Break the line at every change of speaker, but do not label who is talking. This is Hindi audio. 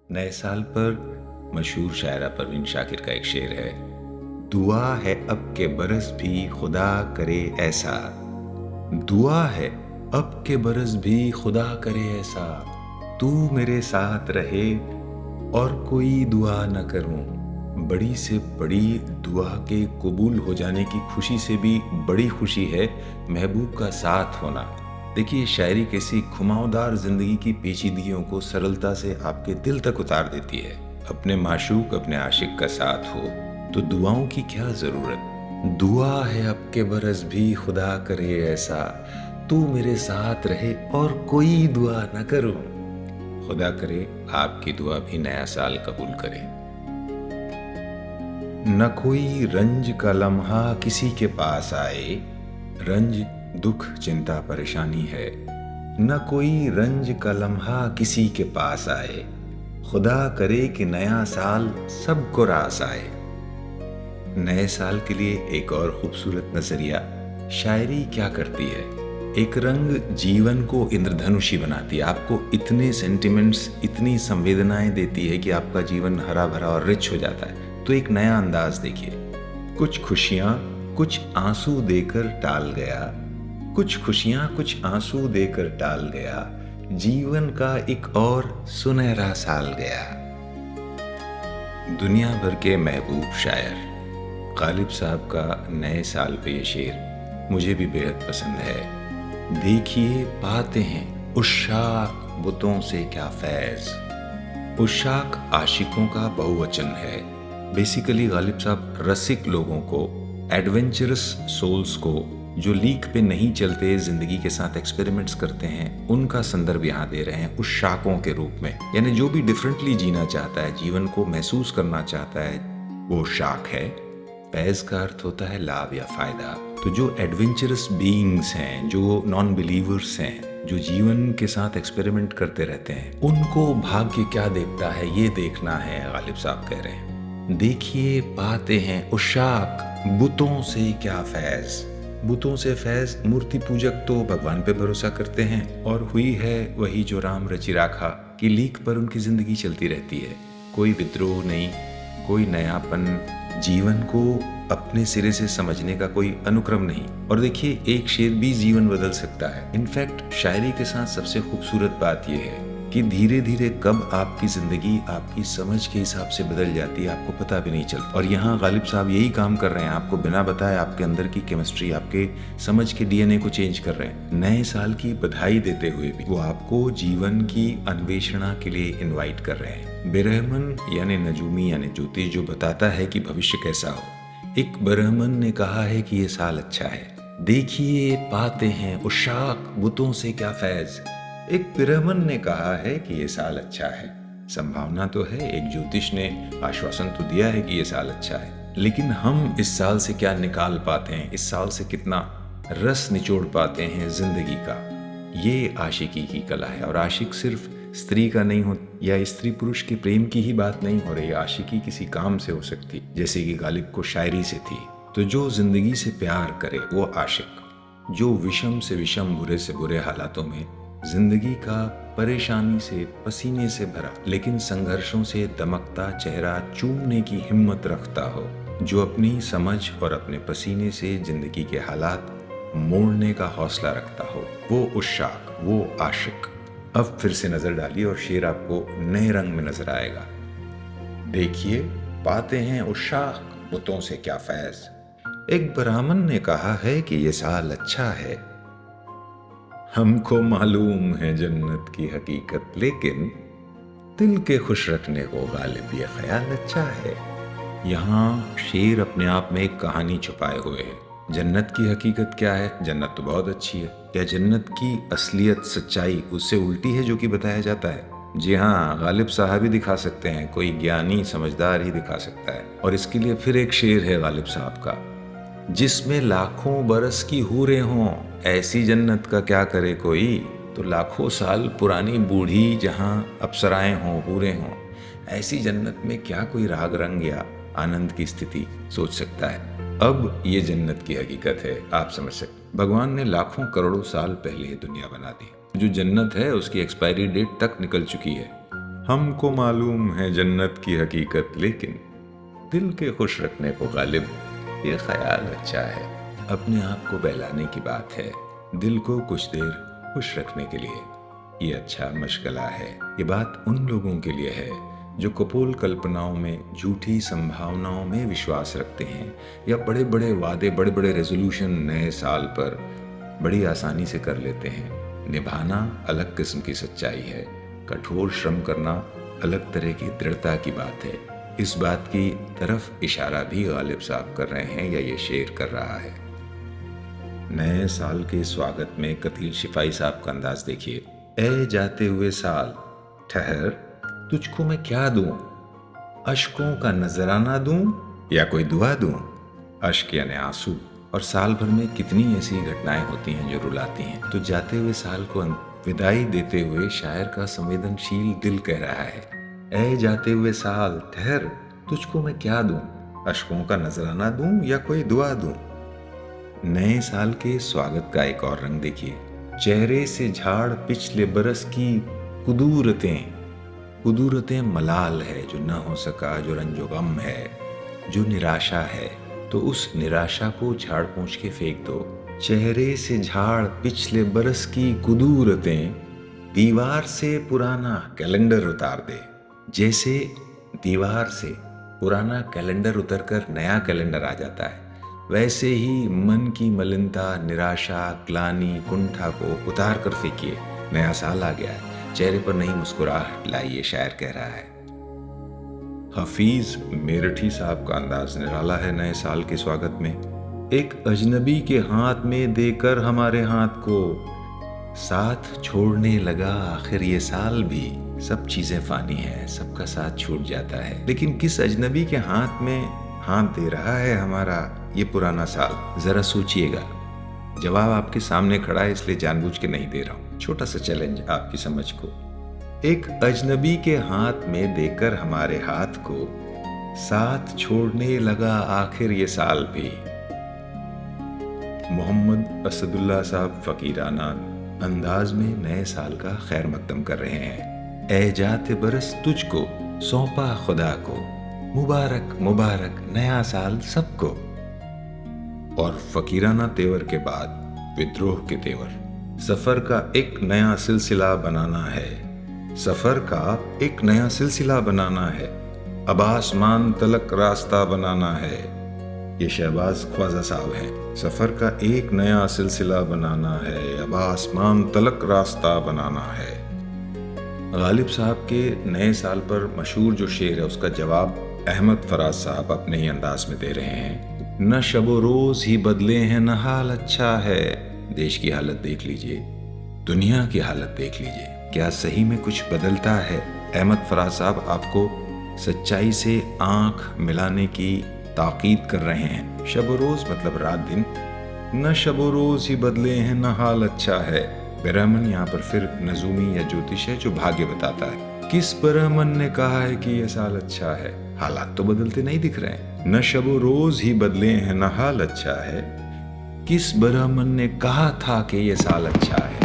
नए साल पर मशहूर शायरा परवीन शाकिर का एक शेर है, दुआ है अब के बरस भी खुदा करे ऐसा। दुआ है अब के बरस भी खुदा करे ऐसा, तू मेरे साथ रहे और कोई दुआ न करूं। बड़ी से बड़ी दुआ के कबूल हो जाने की खुशी से भी बड़ी खुशी है महबूब का साथ होना। देखिए शायरी कैसी घुमावदार जिंदगी की पेचीदगियों को सरलता से आपके दिल तक उतार देती है। अपने माशूक अपने आशिक का साथ हो तो दुआओं की क्या जरूरत। दुआ है अब के बरस भी खुदा करे ऐसा, तू मेरे साथ रहे और कोई दुआ न करूं। खुदा करे आपकी दुआ भी नया साल कबूल करे। न कोई रंज का लम्हा किसी के पास आए, रंज दुख चिंता परेशानी है। न कोई रंज का लम्हा किसी के पास आए, खुदा करे कि नया साल सबको रास आए। नए साल के लिए एक और खूबसूरत नजरिया शायरी क्या करती है, एक रंग जीवन को इंद्रधनुषी बनाती है। आपको इतने सेंटिमेंट्स इतनी संवेदनाएं देती है कि आपका जीवन हरा भरा और रिच हो जाता है। तो एक नया अंदाज देखिए, कुछ खुशियां कुछ आंसू देकर टाल गया, कुछ खुशियां कुछ आंसू देकर टाल गया, जीवन का एक और सुनहरा साल गया। दुनिया भर के महबूब शायर गालिब साहब का नए साल पे ये शेर मुझे भी बेहद पसंद है। देखिए पाते हैं उशाक बुतों से क्या फैज। उशाक आशिकों का बहुवचन है। बेसिकली गालिब साहब रसिक लोगों को, एडवेंचरस सोल्स को, जो लीक पे नहीं चलते जिंदगी के साथ एक्सपेरिमेंट्स करते हैं, उनका संदर्भ यहाँ दे रहे हैं उस शाकों के रूप में। यानी जो भी डिफरेंटली जीना चाहता है, जीवन को महसूस करना चाहता है, वो शाक है। फैज का अर्थ होता है लाभ या फायदा। तो जो एडवेंचरस बीइंग्स हैं, जो नॉन बिलीवर्स हैं, जो जीवन के साथ एक्सपेरिमेंट करते रहते हैं, उनको भाग्य क्या देखता है ये देखना है, गालिब साहब कह रहे हैं। देखिए पाते हैं उशाक बुतों से क्या फैज। बुतों से फैज, मूर्ति पूजक तो भगवान पे भरोसा करते हैं और हुई है वही जो राम रचि राखा की लीक पर उनकी जिंदगी चलती रहती है। कोई विद्रोह नहीं, कोई नयापन, जीवन को अपने सिरे से समझने का कोई अनुक्रम नहीं। और देखिए एक शेर भी जीवन बदल सकता है। इनफैक्ट शायरी के साथ सबसे खूबसूरत बात यह है कि धीरे धीरे कब आपकी जिंदगी आपकी समझ के हिसाब से बदल जाती है आपको पता भी नहीं चलता। और यहाँ गालिब साहब यही काम कर रहे हैं, आपको बिना बताए आपके अंदर की केमिस्ट्री, आपके समझ के डीएनए को चेंज कर रहे हैं। नए साल की बधाई देते हुए भी वो आपको जीवन की अन्वेषणा के लिए इन्वाइट कर रहे हैं। बिरहमन यानी नजूमी यानी ज्योतिष जो बताता है कि भविष्य कैसा हो। एक ब्राह्मण ने कहा है कि ये साल अच्छा है। देखिए पाते हैं उशाक बुतों से क्या फैज। एक ब्राह्मण ने कहा है कि ये साल अच्छा है। संभावना तो है, एक ज्योतिष ने आश्वासन तो दिया है कि ये साल अच्छा है, लेकिन हम इस साल से क्या निकाल पाते हैं, इस साल से कितना रस निचोड़ पाते हैं जिंदगी का, ये आशिकी की कला है। और आशिक सिर्फ स्त्री का नहीं हो या स्त्री पुरुष के प्रेम की ही बात नहीं हो रही, आशिकी किसी काम से हो सकती, जैसे कि गालिब को शायरी से थी। तो जो जिंदगी से प्यार करे वो आशिक, जो विषम से विषम बुरे से बुरे हालातों में जिंदगी का परेशानी से पसीने से भरा लेकिन संघर्षों से दमकता चेहरा चूमने की हिम्मत रखता हो, जो अपनी समझ और अपने पसीने से जिंदगी के हालात मोड़ने का हौसला रखता हो, वो उशाक, वो आशिक। अब फिर से नजर डालिए और शेर आपको नए रंग में नजर आएगा। देखिए पाते हैं उशाक बुतों से क्या फैज। एक ब्राह्मण ने कहा है कि ये साल अच्छा है। हमको मालूम है जन्नत की हकीकत, लेकिन दिल के खुश रखने को गालिब ये ख्याल अच्छा है। यहाँ शेर अपने आप में एक कहानी छुपाए हुए है। जन्नत की हकीकत क्या है? जन्नत तो बहुत अच्छी है। क्या जन्नत की असलियत सच्चाई उससे उल्टी है जो कि बताया जाता है? जी हाँ, गालिब साहब ही दिखा सकते हैं, कोई ज्ञानी समझदार ही दिखा सकता है। और इसके लिए फिर एक शेर है गालिब साहब का, जिसमें लाखों बरस की हूरें हों, ऐसी जन्नत का क्या करे कोई। तो लाखों साल पुरानी बूढ़ी जहां अप्सराएं हों, हूरें हों, ऐसी जन्नत में क्या कोई राग रंग या आनंद की स्थिति सोच सकता है। अब ये जन्नत की हकीकत है, आप समझ सकते। भगवान ने लाखों करोड़ों साल पहले दुनिया बना दी। जो जन्नत है उसकी एक्सपायरी डेट तक निकल चुकी है। हमको मालूम है जन्नत की हकीकत, लेकिन दिल के खुश रखने को गालिब ये ख्याल अच्छा है। अपने आप को बहलाने की बात है, दिल को कुछ देर खुश रखने के लिए ये अच्छा मशगला है। ये बात उन लोगों के लिए है जो कपोल कल्पनाओं में, झूठी संभावनाओं में विश्वास रखते हैं, या बड़े बड़े वादे, बड़े बड़े रेजोल्यूशन नए साल पर बड़ी आसानी से कर लेते हैं। निभाना अलग किस्म की सच्चाई है, कठोर श्रम करना अलग तरह की दृढ़ता की बात है। इस बात की तरफ इशारा भी गालिब साहब कर रहे हैं, या ये शेर कर रहा है। नए साल के स्वागत में कतील शिफाई साहब का अंदाज देखिए। ए जाते हुए साल, ठहर, तुझको मैं क्या दूं? अश्कों का नजराना दूं या कोई दुआ दूं? अश्क यानी आंसू, और साल भर में कितनी ऐसी घटनाएं होती हैं जो रुलाती हैं। तो जाते हुए साल को विदाई देते हुए शायर का संवेदनशील दिल कह रहा है, ए जाते हुए साल, ठहर, तुझको मैं क्या दूं? अश्कों का नजराना दूं या कोई दुआ दूं? नए साल के स्वागत का एक और रंग देखिए। चेहरे से झाड़ पिछले बरस की कुदूरतें, कुदूरतें मलाल है जो न हो सका, जो रंजो गम है, जो निराशा है, तो उस निराशा को झाड़ पोंछ के फेंक दो। चेहरे से झाड़ पिछले बरस की कुदूरतें, दीवार से पुराना कैलेंडर उतार दे। जैसे दीवार से पुराना कैलेंडर उतरकर नया कैलेंडर आ जाता है, वैसे ही मन की मलिनता, निराशा, ग्लानि, कुंठा को उतार कर फेंकिए। नया साल आ गया है, चेहरे पर नई मुस्कुराहट लाइए, शायर कह रहा है। हफीज मेरठी साहब का अंदाज निराला है नए साल के स्वागत में। एक अजनबी के हाथ में देकर हमारे हाथ को, साथ छोड़ने लगा आखिर ये साल भी। सब चीजें फानी है, सबका साथ छूट जाता है, लेकिन किस अजनबी के हाथ में हाथ दे रहा है हमारा ये पुराना साल? जरा सोचिएगा। जवाब आपके सामने खड़ा है, इसलिए जानबूझ के नहीं दे रहा हूं। छोटा सा चैलेंज आपकी समझ को। एक अजनबी के हाथ में देकर हमारे हाथ को, साथ छोड़ने लगा आखिर ये साल भी। मोहम्मद असदुल्ला साहब फकीराना अंदाज में नए साल का खैर मकदम कर रहे हैं। ए जाते बरस तुझको, सौंपा खुदा को, मुबारक मुबारक नया साल सबको। और फकीराना तेवर के बाद विद्रोह के तेवर। सफर का एक नया सिलसिला बनाना है, सफर का एक नया सिलसिला बनाना है, अब आसमान तलक रास्ता बनाना है। ये शहबाज ख्वाजा साहब हैं। सफर का एक नया सिलसिला बनाना है, अब आसमान तलक रास्ता बनाना है। गालिब साहब के नए साल पर मशहूर जो शेर है, उसका जवाब अहमद फराज साहब अपने ही अंदाज में दे रहे हैं। न शबो रोज ही बदले हैं, न हाल अच्छा है। देश की हालत देख लीजिए, दुनिया की हालत देख लीजिए, क्या सही में कुछ बदलता है? अहमद फराज साहब आपको सच्चाई से आंख मिलाने की ताकीद कर रहे हैं। शबो रोज मतलब रात दिन। न शबो रोज ही बदले हैं, न हाल अच्छा है। ब्राह्मण यहाँ पर फिर नजूमी या ज्योतिष है जो भाग्य बताता है। किस ब्राह्मण ने कहा है कि यह साल अच्छा है? हालात तो बदलते नहीं दिख रहे हैं। न शबो रोज ही बदले हैं, न हाल अच्छा है। किस ब्राह्मण ने कहा था कि यह साल अच्छा है?